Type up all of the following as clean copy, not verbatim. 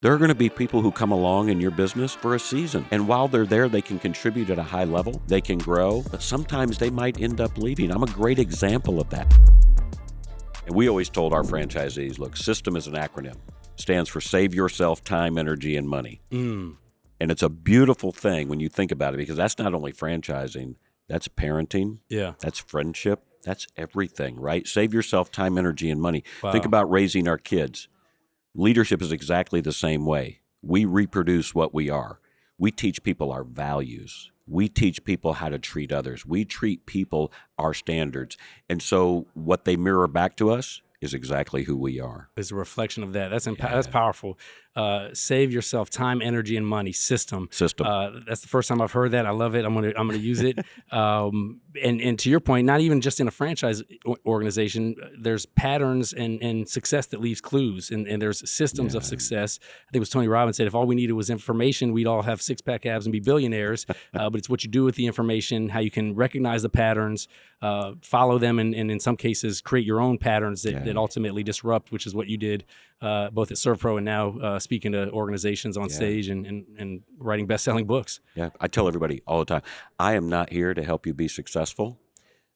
There are going to be people who come along in your business for a season. And while they're there, they can contribute at a high level. They can grow, but sometimes they might end up leaving. I'm a great example of that. And we always told our franchisees, look, SYSTEM is an acronym. It stands for Save Yourself Time, Energy, and Money. And it's a beautiful thing when you think about it, because that's not only franchising, that's parenting. Yeah. That's friendship. That's everything, right? Save yourself time, energy, and money. Wow. Think about raising our kids. Leadership is exactly the same way. We reproduce what we are. We teach people our values. We teach people how to treat others. We treat people our standards. And so what they mirror back to us is exactly who we are. It's a reflection of that. That's powerful. Save yourself time, energy, and money. SYSTEM. That's the first time I've heard that. I love it. I'm gonna use it. And to your point, not even just in a franchise organization, there's patterns and success that leaves clues, and there's systems of success. I think it was Tony Robbins said, if all we needed was information, we'd all have six-pack abs and be billionaires. But it's what you do with the information, how you can recognize the patterns, follow them, and in some cases create your own patterns that ultimately disrupt, which is what you did both at ServPro and now speaking to organizations on stage and writing best-selling books. Yeah, I tell everybody all the time, I am not here to help you be successful.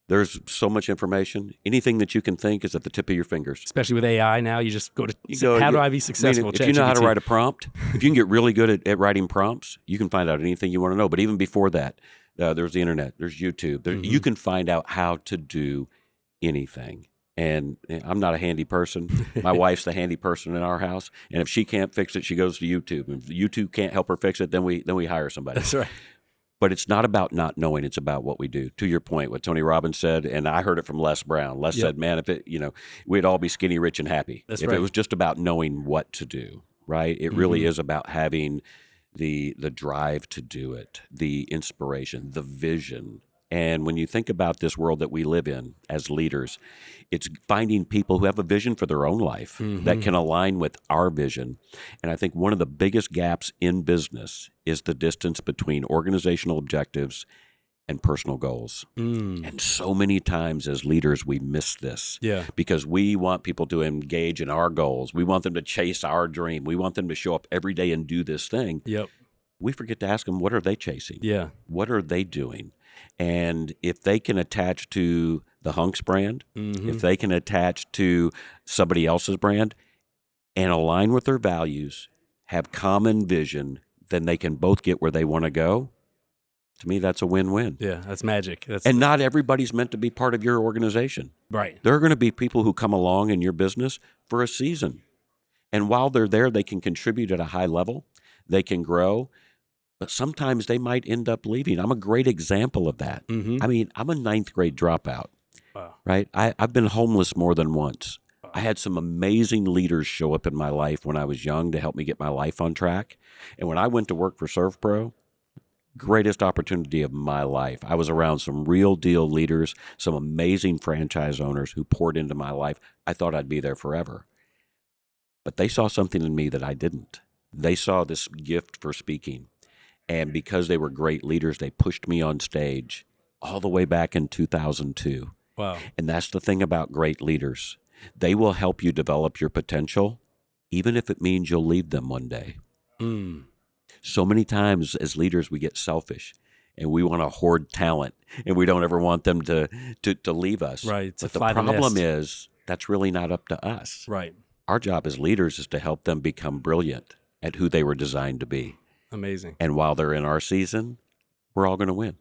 There's so much information. Anything that you can think is at the tip of your fingers. How do I be successful? If you know how to write a prompt, if you can get really good at writing prompts, you can find out anything you want to know. But even before that, there's the internet, there's YouTube. You can find out how to do anything. And I'm not a handy person. My wife's the handy person in our house. And if she can't fix it, she goes to YouTube. And if YouTube can't help her fix it, then we hire somebody. That's right. But it's not about not knowing. It's about what we do. To your point, what Tony Robbins said, and I heard it from Les Brown. Les said, man, if it, we'd all be skinny, rich, and happy. If it was just about knowing what to do, right? It really is about having the drive to do it, the inspiration, the vision. And when you think about this world that we live in as leaders, it's finding people who have a vision for their own life that can align with our vision. And I think one of the biggest gaps in business is the distance between organizational objectives and personal goals. And so many times as leaders, we miss this because we want people to engage in our goals. We want them to chase our dream. We want them to show up every day and do this thing. We forget to ask them, what are they chasing? What are they doing? And if they can attach to the Hunks brand, if they can attach to somebody else's brand and align with their values, have common vision, then they can both get where they want to go. To me, that's a win-win. Yeah, that's magic. And not everybody's meant to be part of your organization. Right. There are going to be people who come along in your business for a season. And while they're there, they can contribute at a high level. They can grow. But sometimes they might end up leaving. I'm a great example of that. I mean, I'm a 9th grade dropout, right? I've been homeless more than once. I had some amazing leaders show up in my life when I was young to help me get my life on track. And when I went to work for ServPro, greatest opportunity of my life. I was around some real deal leaders, some amazing franchise owners who poured into my life. I thought I'd be there forever. But they saw something in me that I didn't. They saw this gift for speaking. And because they were great leaders, they pushed me on stage all the way back in 2002. Wow. And that's the thing about great leaders. They will help you develop your potential, even if it means you'll leave them one day. So many times as leaders, we get selfish and we want to hoard talent and we don't ever want them to leave us. Right. But the problem is that's really not up to us. Right. Our job as leaders is to help them become brilliant at who they were designed to be. Amazing. And while they're in our season, we're all going to win.